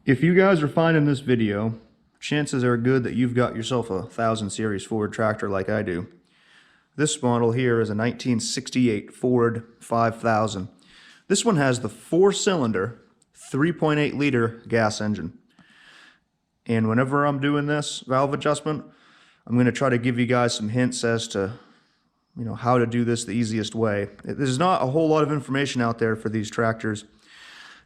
If you guys are finding this video, chances are good that you've got yourself a 1000 series Ford tractor like I do. This model here is a 1968 Ford 5000. This one has the 4-cylinder, 3.8 liter gas engine. And whenever I'm doing this valve adjustment, I'm going to try to give you guys some hints as to how to do this the easiest way. There's not a whole lot of information out there for these tractors,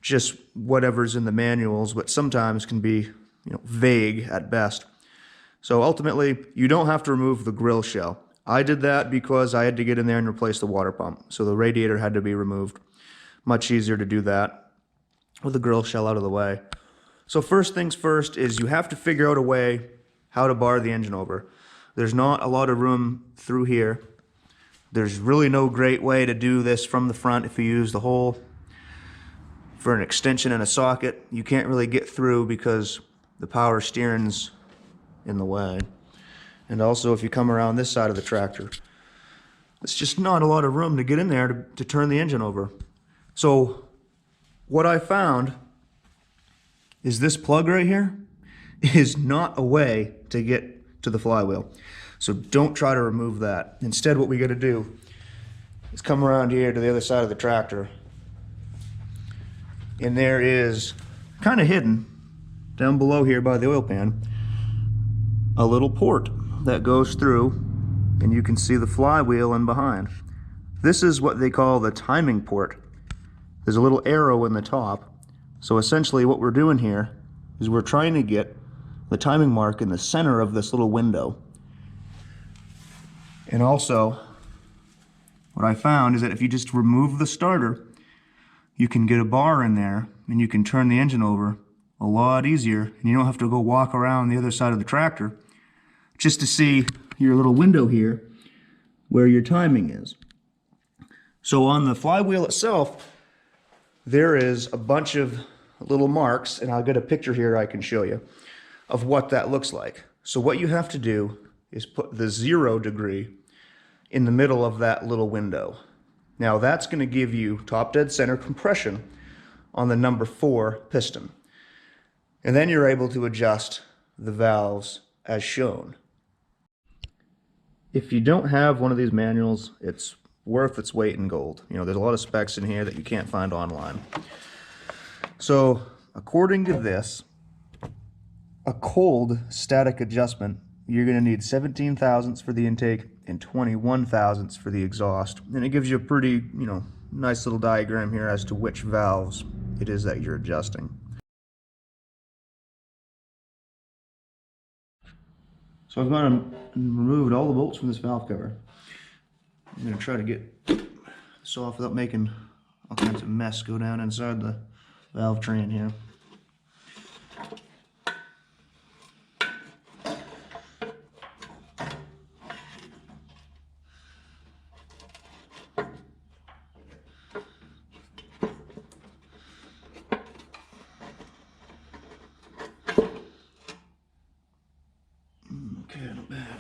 just whatever's in the manuals, but sometimes can be vague at best. So ultimately, you don't have to remove the grill shell. I did that because I had to get in there and replace the water pump, so the radiator had to be removed. Much easier to do that with the grill shell out of the way. So first things first is you have to figure out a way how to bar the engine over. There's not a lot of room through here. There's really no great way to do this from the front. If you use the hole for an extension and a socket, you can't really get through because the power steering's in the way. And also if you come around this side of the tractor, it's just not a lot of room to get in there to turn the engine over. So what I found is this plug right here is not a way to get to the flywheel. So don't try to remove that. Instead, what we got to do is come around here to the other side of the tractor. And there is, kind of hidden down below here by the oil pan, a little port that goes through, and you can see the flywheel in behind. This is what they call the timing port. There's a little arrow in the top. So essentially what we're doing here is we're trying to get the timing mark in the center of this little window. And also, what I found is that if you just remove the starter, you can get a bar in there and you can turn the engine over a lot easier, and you don't have to go walk around the other side of the tractor just to see your little window here where your timing is. So on the flywheel itself, there is a bunch of little marks, and I'll get a picture here I can show you of what that looks like. So what you have to do is put the 0 degree in the middle of that little window. Now that's going to give you top dead center compression on the number 4 piston. And then you're able to adjust the valves as shown. If you don't have one of these manuals, it's worth its weight in gold. There's a lot of specs in here that you can't find online. So according to this, a cold static adjustment, you're going to need 17 thousandths for the intake and 21 thousandths for the exhaust. And it gives you a pretty, nice little diagram here as to which valves it is that you're adjusting. So I've gone and removed all the bolts from this valve cover. I'm going to try to get this off without making all kinds of mess go down inside the valve train here. Okay, not bad.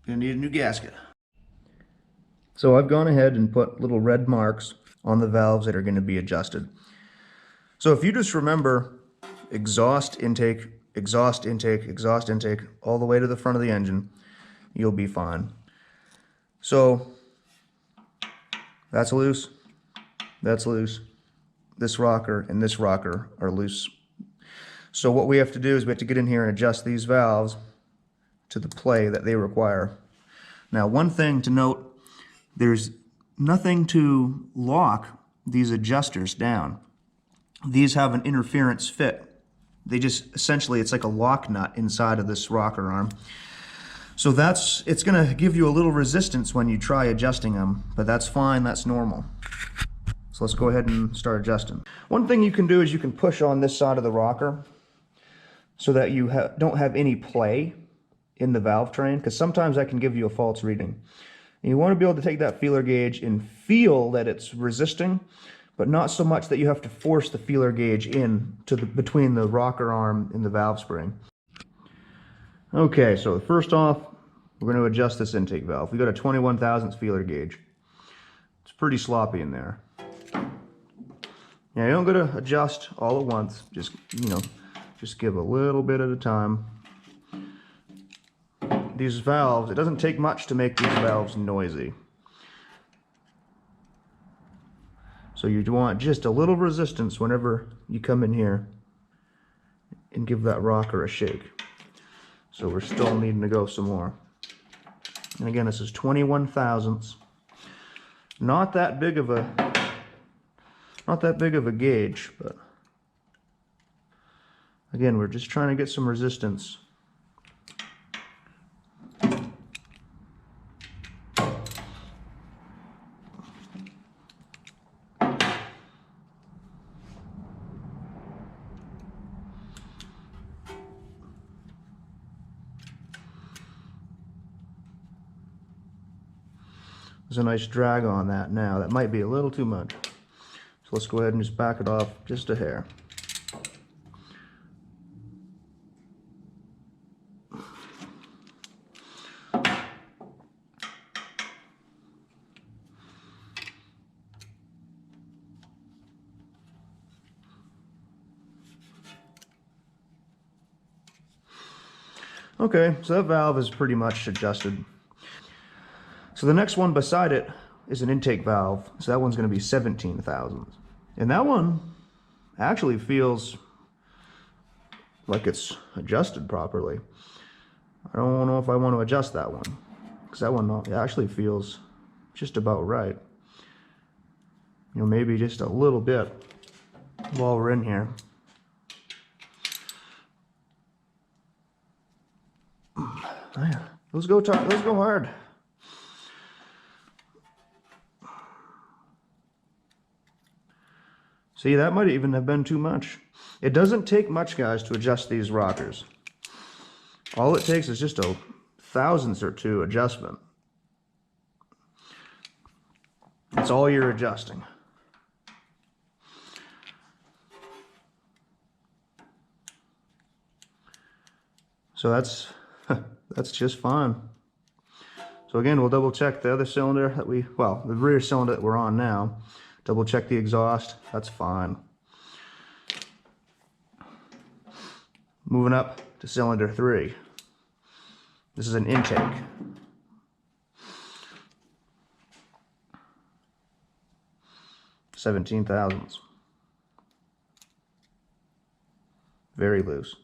Gonna need a new gasket. So I've gone ahead and put little red marks on the valves that are going to be adjusted. So if you just remember exhaust intake, exhaust intake, exhaust intake, all the way to the front of the engine, you'll be fine. So that's loose, this rocker and this rocker are loose. So what we have to do is we have to get in here and adjust these valves to the play that they require. Now, one thing to note, there's nothing to lock these adjusters down. These have an interference fit. They just, essentially, it's like a lock nut inside of this rocker arm. So it's gonna give you a little resistance when you try adjusting them, but that's fine, that's normal. So let's go ahead and start adjusting. One thing you can do is you can push on this side of the rocker so that you don't have any play in the valve train, because sometimes that can give you a false reading. And you want to be able to take that feeler gauge and feel that it's resisting, but not so much that you have to force the feeler gauge in to between the rocker arm and the valve spring. Okay, so first off, we're going to adjust this intake valve. We got a 21 thousandths feeler gauge. It's pretty sloppy in there. Now you don't got to adjust all at once. Just, just give a little bit at a time. These valves, it doesn't take much to make these valves noisy. So you want just a little resistance whenever you come in here and give that rocker a shake. So we're still needing to go some more. And again, this is 21 thousandths. Not that big of a gauge, but again, we're just trying to get some resistance. There's a nice drag on that now. That might be a little too much. So let's go ahead and just back it off just a hair. Okay, so that valve is pretty much adjusted. So the next one beside it is an intake valve. So that one's going to be 17 thousandths. And that one actually feels like it's adjusted properly. I don't know if I want to adjust that one, because that one actually feels just about right. Maybe just a little bit while we're in here. Those go hard. See, that might even have been too much. It doesn't take much, guys, to adjust these rockers. All it takes is just a thousandths or two adjustment. That's all you're adjusting. So that's just fine. So again, we'll double check the other cylinder that the rear cylinder that we're on now. Double check the exhaust, that's fine. Moving up to cylinder 3. This is an intake. $17 thousandths. Very loose.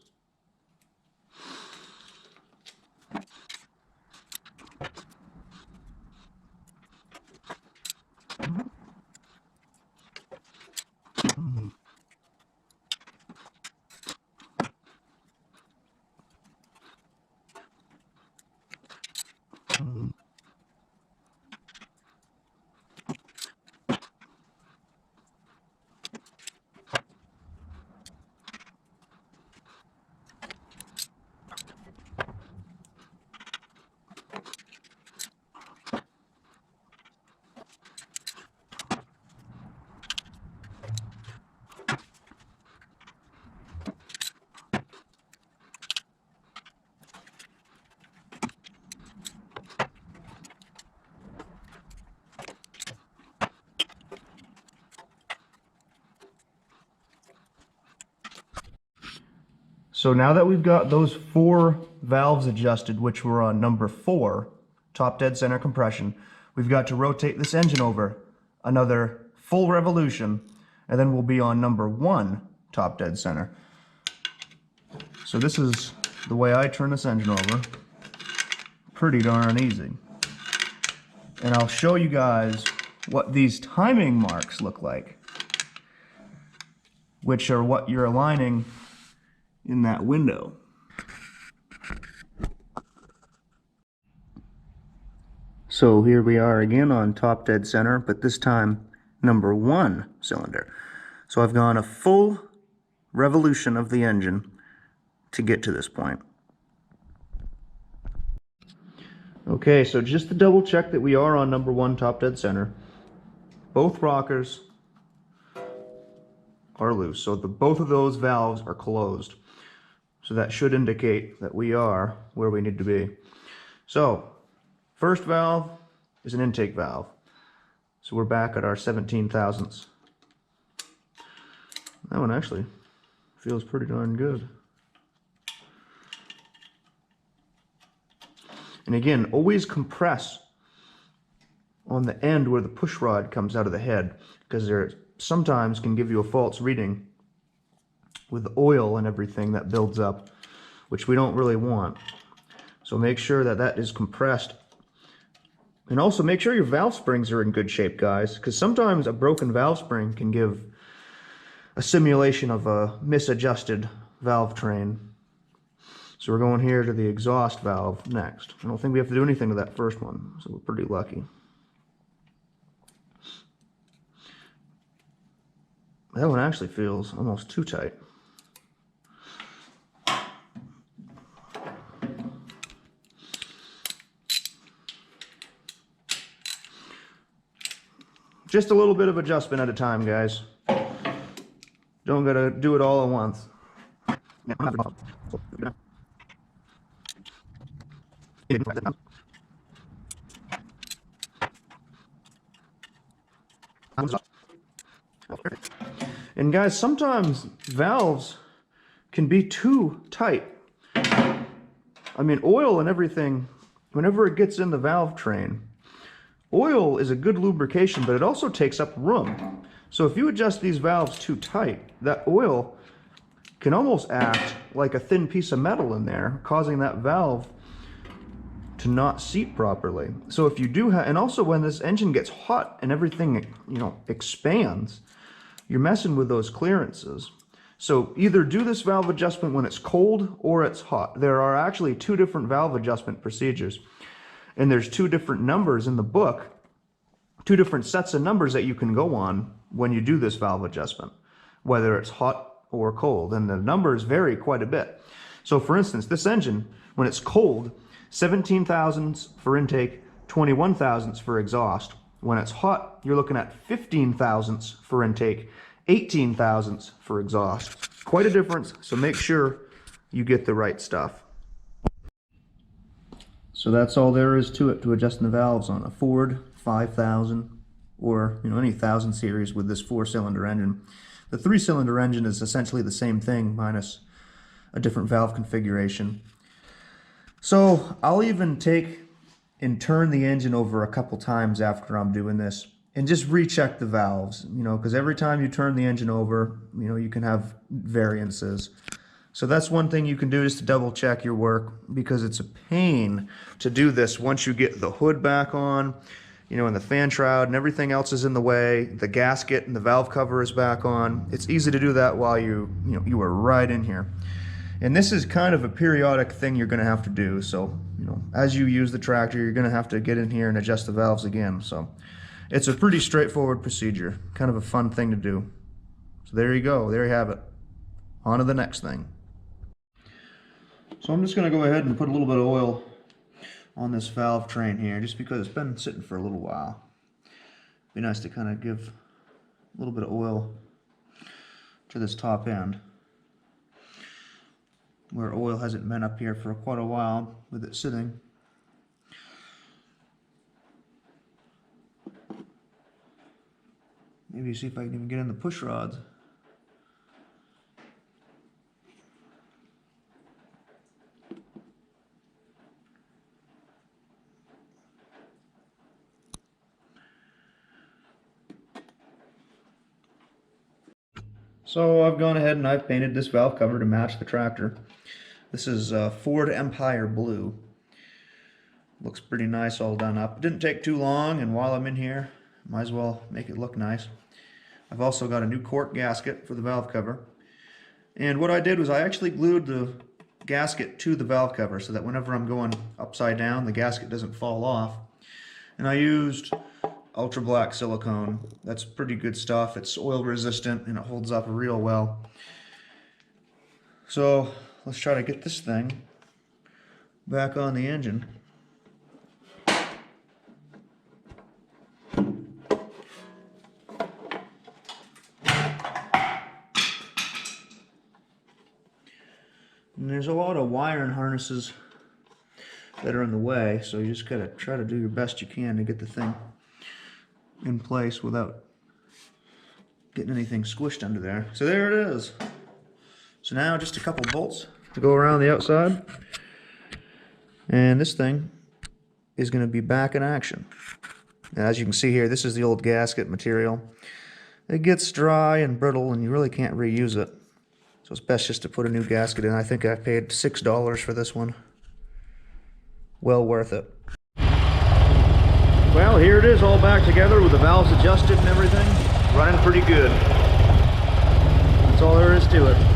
So now that we've got those 4 valves adjusted, which were on number 4, top dead center compression, we've got to rotate this engine over another full revolution, and then we'll be on number 1, top dead center. So this is the way I turn this engine over. Pretty darn easy. And I'll show you guys what these timing marks look like, which are what you're aligning in that window. So here we are again on top dead center, but this time number 1 cylinder. So I've gone a full revolution of the engine to get to this point. Okay, so just to double check that we are on number 1 top dead center, both rockers are loose, so both of those valves are closed. So that should indicate that we are where we need to be. So, first valve is an intake valve. So we're back at our 17 thousandths. That one actually feels pretty darn good. And again, always compress on the end where the push rod comes out of the head, because there sometimes can give you a false reading with the oil and everything that builds up, which we don't really want. So make sure that that is compressed. And also make sure your valve springs are in good shape, guys, because sometimes a broken valve spring can give a simulation of a misadjusted valve train. So we're going here to the exhaust valve next. I don't think we have to do anything to that first one, so we're pretty lucky. That one actually feels almost too tight. Just a little bit of adjustment at a time, guys. Don't gotta do it all at once. And guys, sometimes valves can be too tight. I mean, oil and everything, whenever it gets in the valve train, oil is a good lubrication, but it also takes up room. So if you adjust these valves too tight, that oil can almost act like a thin piece of metal in there, causing that valve to not seat properly. So if you do have, and also when this engine gets hot and everything, you know, expands, you're messing with those clearances. So either do this valve adjustment when it's cold or it's hot. There are actually two different valve adjustment procedures, and there's two different numbers in the book, two different sets of numbers that you can go on when you do this valve adjustment, whether it's hot or cold, and the numbers vary quite a bit. So for instance, this engine, when it's cold, 17 thousandths for intake, 21 thousandths for exhaust. When it's hot, you're looking at 15 thousandths for intake, 18 thousandths for exhaust. Quite a difference, so make sure you get the right stuff. So that's all there is to it to adjusting the valves on a Ford 5000 or any 1000 series with this 4-cylinder engine. The 3-cylinder engine is essentially the same thing minus a different valve configuration. So I'll even take and turn the engine over a couple times after I'm doing this and just recheck the valves, because every time you turn the engine over, you can have variances. So that's one thing you can do, just to double check your work, because it's a pain to do this once you get the hood back on, and the fan shroud and everything else is in the way, the gasket and the valve cover is back on. It's easy to do that while you are right in here. And this is kind of a periodic thing you're going to have to do. So, as you use the tractor, you're going to have to get in here and adjust the valves again. So it's a pretty straightforward procedure, kind of a fun thing to do. So there you go, there you have it. On to the next thing. So I'm just going to go ahead and put a little bit of oil on this valve train here, just because it's been sitting for a little while. Be nice to kind of give a little bit of oil to this top end, where oil hasn't been up here for quite a while with it sitting. Maybe see if I can even get in the push rods. So I've gone ahead and I've painted this valve cover to match the tractor. This is Ford Empire Blue. Looks pretty nice all done up. It didn't take too long, and while I'm in here, might as well make it look nice. I've also got a new cork gasket for the valve cover. And what I did was I actually glued the gasket to the valve cover so that whenever I'm going upside down, the gasket doesn't fall off. And I used ultra black silicone. That's pretty good stuff. It's oil resistant and it holds up real well. So let's try to get this thing back on the engine. And there's a lot of wiring harnesses that are in the way, so you just gotta try to do your best you can to get the thing in place without getting anything squished under there. So there it is. So now just a couple bolts to go around the outside, and this thing is going to be back in action. Now, as you can see here, this is the old gasket material. It gets dry and brittle and you really can't reuse it, so it's best just to put a new gasket in. I think I paid $6 for this one. Well worth it. Well, here it is all back together with the valves adjusted and everything. Running pretty good. That's all there is to it.